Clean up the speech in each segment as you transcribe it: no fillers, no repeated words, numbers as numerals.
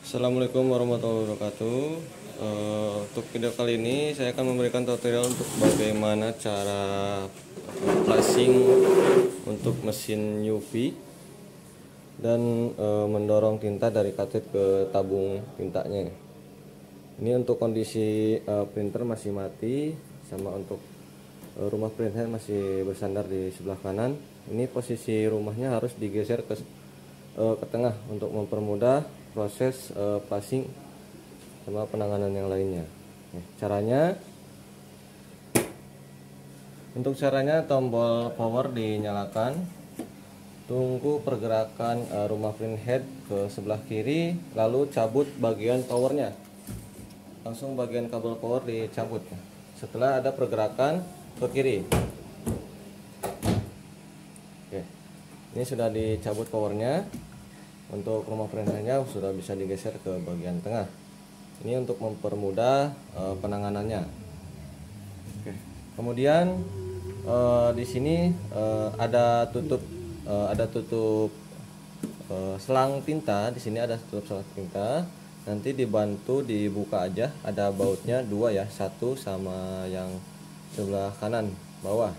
Assalamualaikum warahmatullahi wabarakatuh. Untuk video kali ini saya akan memberikan tutorial untuk bagaimana cara flashing untuk mesin UV dan mendorong tinta dari cartridge ke tabung tintanya. Ini untuk kondisi printer masih mati, sama untuk rumah printer masih bersandar di sebelah kanan. Ini posisi rumahnya harus digeser ke tengah untuk mempermudah proses flashing sama penanganan yang lainnya. Caranya, untuk caranya tombol power dinyalakan, tunggu pergerakan rumah printhead ke sebelah kiri, lalu cabut bagian powernya, langsung bagian kabel power dicabut setelah ada pergerakan ke kiri. Oke, ini sudah dicabut powernya. Untuk rumah printernya sudah bisa digeser ke bagian tengah. Ini untuk mempermudah penanganannya. Oke. Kemudian di sini ada tutup selang tinta. Di sini ada tutup selang tinta. Nanti dibantu dibuka aja. Ada bautnya dua ya, satu sama yang sebelah kanan bawah.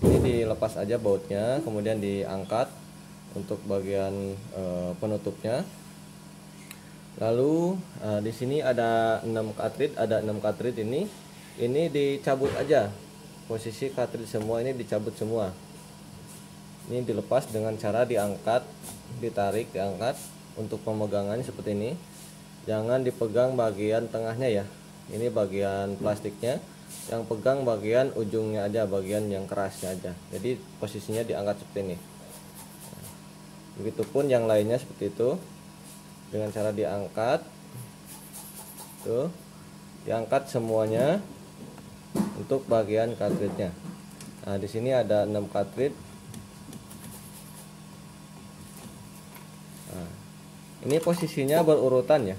Ini dilepas aja bautnya, kemudian diangkat untuk bagian penutupnya. Lalu di sini ada 6 cartridge, ini dicabut aja. Posisi cartridge semua ini dicabut semua. Ini dilepas dengan cara diangkat, ditarik, diangkat. Untuk pemegangannya seperti ini. Jangan dipegang bagian tengahnya ya. Ini bagian plastiknya. Yang pegang bagian ujungnya aja, bagian yang kerasnya aja. Jadi posisinya diangkat seperti ini. Begitupun yang lainnya seperti itu, dengan cara diangkat, tuh, diangkat semuanya untuk bagian cartridge-nya. Nah, di sini ada 6 cartridge. Nah, ini posisinya berurutan ya.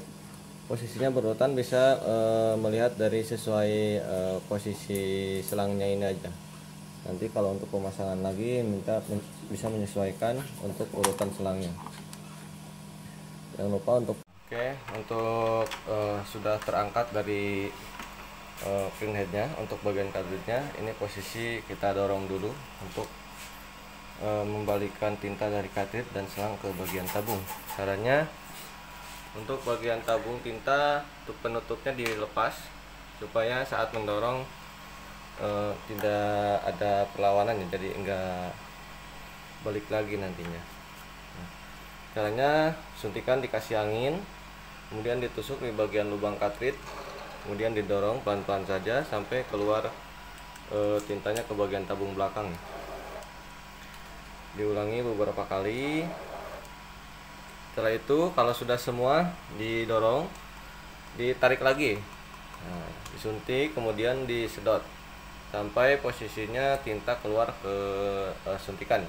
Posisinya berurutan, bisa melihat dari sesuai posisi selangnya ini aja. Nanti kalau untuk pemasangan lagi bisa menyesuaikan untuk urutan selangnya. Jangan lupa untuk sudah terangkat dari printheadnya. Untuk bagian cartridge-nya ini posisi kita dorong dulu untuk membalikan tinta dari cartridge dan selang ke bagian tabung. Caranya, untuk bagian tabung tinta, untuk penutupnya dilepas supaya saat mendorong tidak ada perlawanan ya, jadi enggak balik lagi nantinya. Caranya, suntikan dikasih angin, kemudian ditusuk di bagian lubang cartridge, kemudian didorong pelan-pelan saja sampai keluar tintanya ke bagian tabung belakang. Diulangi beberapa kali. Setelah itu, kalau sudah semua didorong, ditarik lagi, disuntik, kemudian disedot sampai posisinya tinta keluar ke suntikan.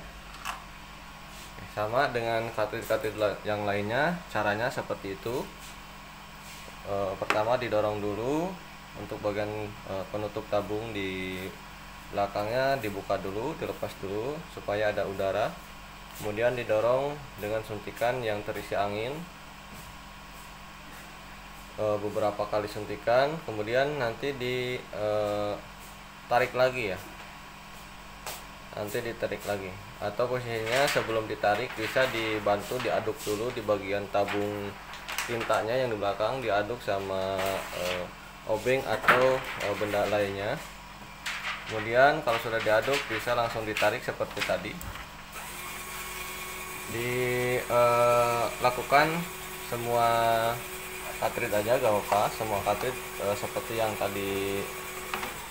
Sama dengan cartridge yang lainnya, caranya seperti itu. Pertama didorong dulu untuk bagian penutup tabung di belakangnya, dibuka dulu, dilepas dulu supaya ada udara. Kemudian didorong dengan suntikan yang terisi angin, beberapa kali suntikan, kemudian nanti tarik lagi ya, nanti ditarik lagi, atau posisinya sebelum ditarik bisa dibantu diaduk dulu di bagian tabung tintanya yang di belakang, diaduk sama obeng atau benda lainnya. Kemudian kalau sudah diaduk bisa langsung ditarik seperti tadi. Dilakukan semua cartridge aja, gak apa-apa, semua cartridge seperti yang tadi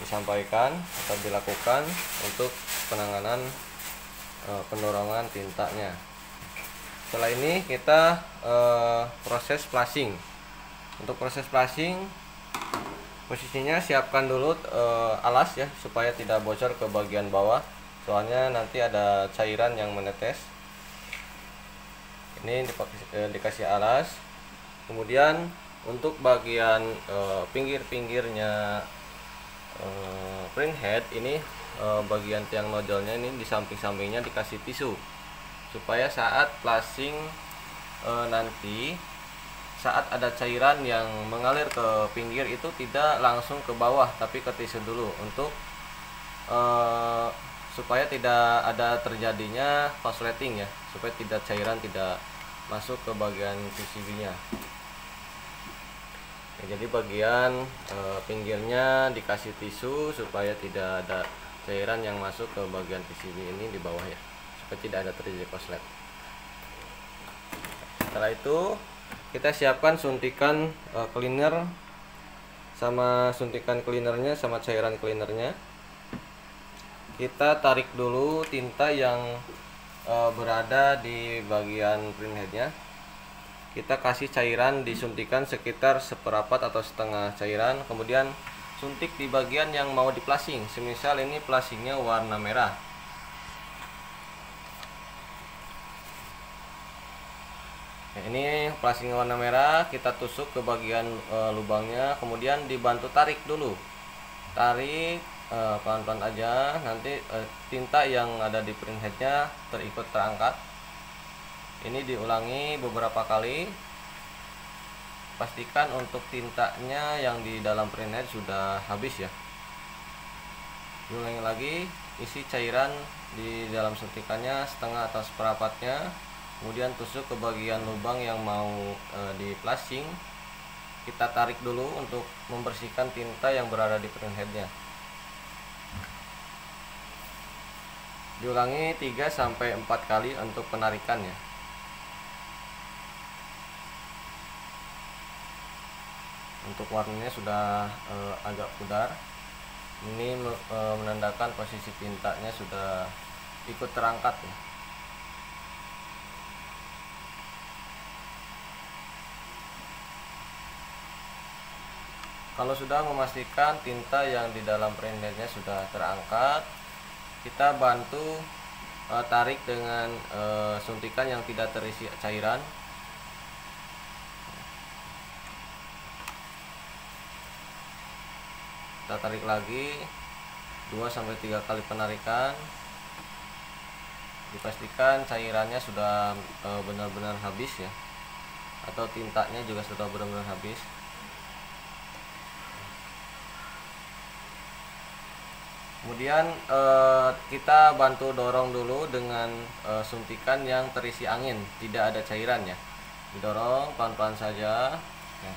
disampaikan atau dilakukan untuk penanganan pendorongan tintanya. Setelah ini kita proses flashing. Untuk proses flashing, posisinya siapkan dulu alas ya, supaya tidak bocor ke bagian bawah, soalnya nanti ada cairan yang menetes. Ini dikasih alas. Kemudian untuk bagian pinggir-pinggirnya printhead ini, bagian tiang nojolnya ini di samping-sampingnya dikasih tisu supaya saat flashing nanti saat ada cairan yang mengalir ke pinggir itu tidak langsung ke bawah tapi ke tisu dulu untuk supaya tidak ada terjadinya korsleting ya, supaya tidak cairan tidak masuk ke bagian PCB-nya. Ya, jadi bagian pinggirnya dikasih tisu supaya tidak ada cairan yang masuk ke bagian PCB ini di bawah ya, supaya tidak ada terjadi korslet. Setelah itu kita siapkan suntikan cleaner sama suntikan cleanernya sama cairan cleanernya. Kita tarik dulu tinta yang berada di bagian printheadnya. Kita kasih cairan disuntikan sekitar seperempat atau setengah cairan, kemudian suntik di bagian yang mau diplasing. Semisal ini plasingnya warna merah. Nah, ini plasing warna merah, kita tusuk ke bagian lubangnya, kemudian dibantu tarik dulu. Tarik pelan-pelan aja, nanti tinta yang ada di printheadnya terangkat. Ini diulangi beberapa kali. Pastikan untuk tintanya yang di dalam printhead sudah habis ya. Diulangi lagi, isi cairan di dalam suntikannya setengah atau seperempatnya. Kemudian tusuk ke bagian lubang yang mau diplasing. Kita tarik dulu untuk membersihkan tinta yang berada di printheadnya. Diulangi 3-4 kali untuk penarikannya. Untuk warnanya sudah agak pudar. Ini menandakan posisi tintanya sudah ikut terangkat ya. Kalau sudah memastikan tinta yang di dalam printheadnya sudah terangkat, kita bantu tarik dengan suntikan yang tidak terisi cairan. Kita tarik lagi 2-3 kali penarikan. Dipastikan cairannya sudah benar-benar habis ya, atau tintanya juga sudah benar-benar habis. Kemudian kita bantu dorong dulu dengan suntikan yang terisi angin, tidak ada cairan ya. Didorong pelan-pelan saja ya.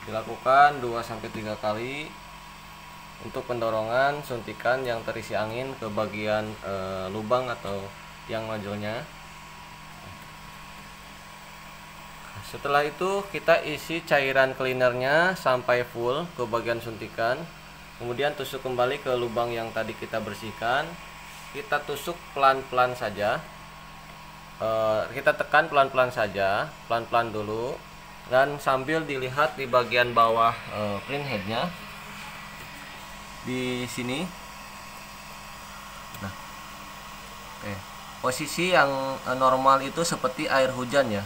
Dilakukan 2-3 kali untuk pendorongan suntikan yang terisi angin ke bagian lubang atau tiang nojolnya. Setelah itu kita isi cairan cleanernya sampai full ke bagian suntikan. Kemudian tusuk kembali ke lubang yang tadi kita bersihkan. Kita tusuk pelan-pelan saja. Kita tekan pelan-pelan saja, pelan-pelan dulu. Dan sambil dilihat di bagian bawah printheadnya, di sini. Nah, posisi yang normal itu seperti air hujan ya.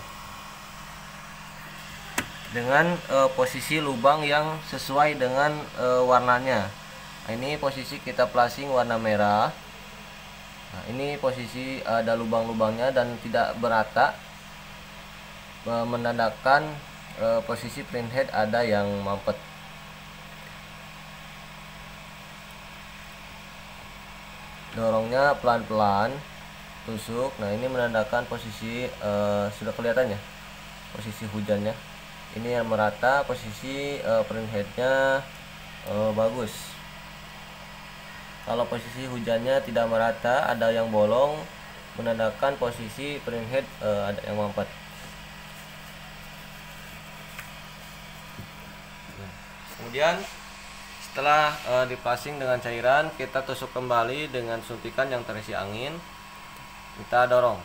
Dengan posisi lubang yang sesuai dengan warnanya. Nah, ini posisi kita plasing warna merah. Nah, ini posisi ada lubang-lubangnya dan tidak berata, menandakan posisi printhead ada yang mampet. Dorongnya pelan-pelan, tusuk. Nah, ini menandakan posisi sudah kelihatan ya, posisi hujannya. Ini yang merata, posisi printheadnya bagus. Kalau posisi hujannya tidak merata, ada yang bolong, menandakan posisi printhead ada yang mampet. Kemudian setelah dipasing dengan cairan, kita tusuk kembali dengan suntikan yang terisi angin. Kita dorong.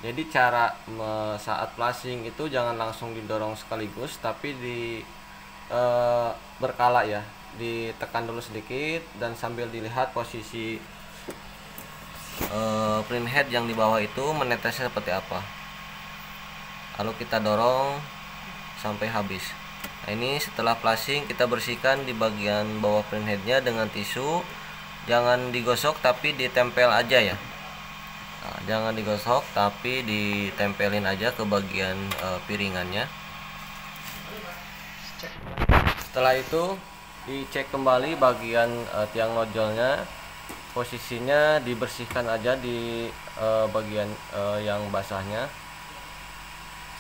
Jadi cara saat plasing itu jangan langsung didorong sekaligus, tapi berkala ya. Ditekan dulu sedikit dan sambil dilihat posisi printhead yang di bawah itu menetesnya seperti apa. Lalu kita dorong sampai habis. Nah, ini setelah plasing kita bersihkan di bagian bawah printheadnya dengan tisu. Jangan digosok tapi ditempel aja ya. Nah, jangan digosok, tapi ditempelin aja ke bagian piringannya. Setelah itu dicek kembali bagian tiang nojolnya, posisinya dibersihkan aja di bagian yang basahnya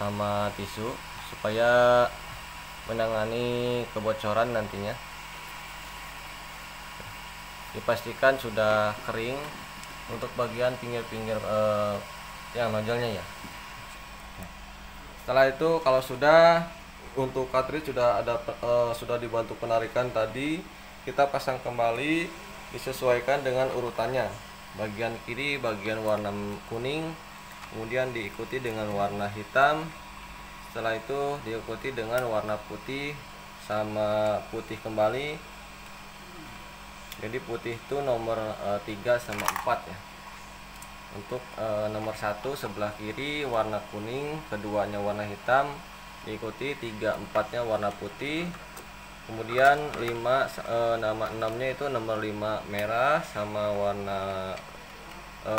sama tisu supaya menangani kebocoran nantinya. Dipastikan sudah kering untuk bagian pinggir-pinggir yang nojolnya ya. Setelah itu kalau sudah untuk cartridge sudah dibantu penarikan tadi, kita pasang kembali, disesuaikan dengan urutannya. Bagian kiri bagian warna kuning, kemudian diikuti dengan warna hitam. Setelah itu diikuti dengan warna putih sama putih kembali. Jadi putih itu nomor 3 sama 4 ya. Untuk nomor 1 sebelah kiri warna kuning, keduanya warna hitam, diikuti 3, 4-nya warna putih. Kemudian nama 6-nya itu nomor 5 merah sama warna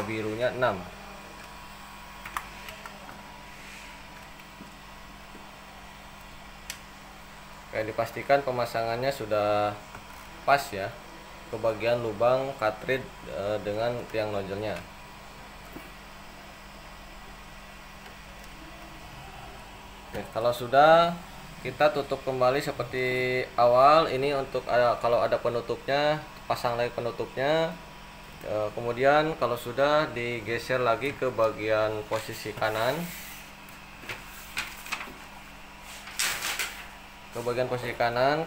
birunya 6. Oke, dipastikan pemasangannya sudah pas ya ke bagian lubang cartridge dengan tiang nojolnya. Oke, kalau sudah, kita tutup kembali seperti awal. Ini untuk kalau ada penutupnya, pasang lagi penutupnya. Kemudian kalau sudah, digeser lagi ke bagian posisi kanan.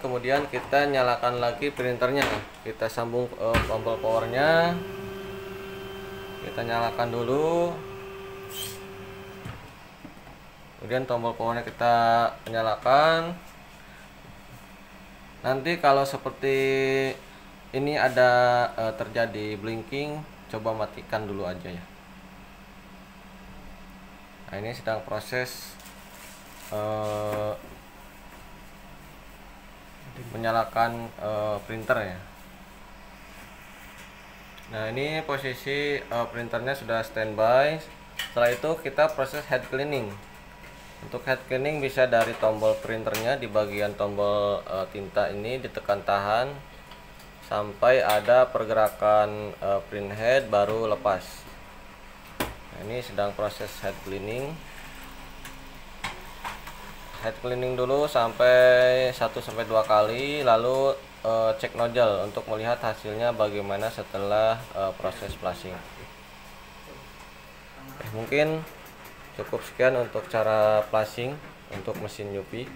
Kemudian kita nyalakan lagi printernya. Kita sambung tombol powernya, kita nyalakan dulu. Kemudian tombol powernya kita nyalakan. Nanti kalau seperti ini ada terjadi blinking, coba matikan dulu aja ya. Nah, ini sedang proses menyalakan printer ya. Nah, ini posisi printernya sudah standby. Setelah itu kita proses head cleaning. Untuk head cleaning bisa dari tombol printernya, di bagian tombol tinta ini ditekan tahan sampai ada pergerakan print head baru lepas. Nah, ini sedang proses head cleaning. Head cleaning dulu sampai 1-2 kali, lalu cek nozzle untuk melihat hasilnya bagaimana setelah proses flashing. Mungkin cukup sekian untuk cara flashing untuk mesin Yupi.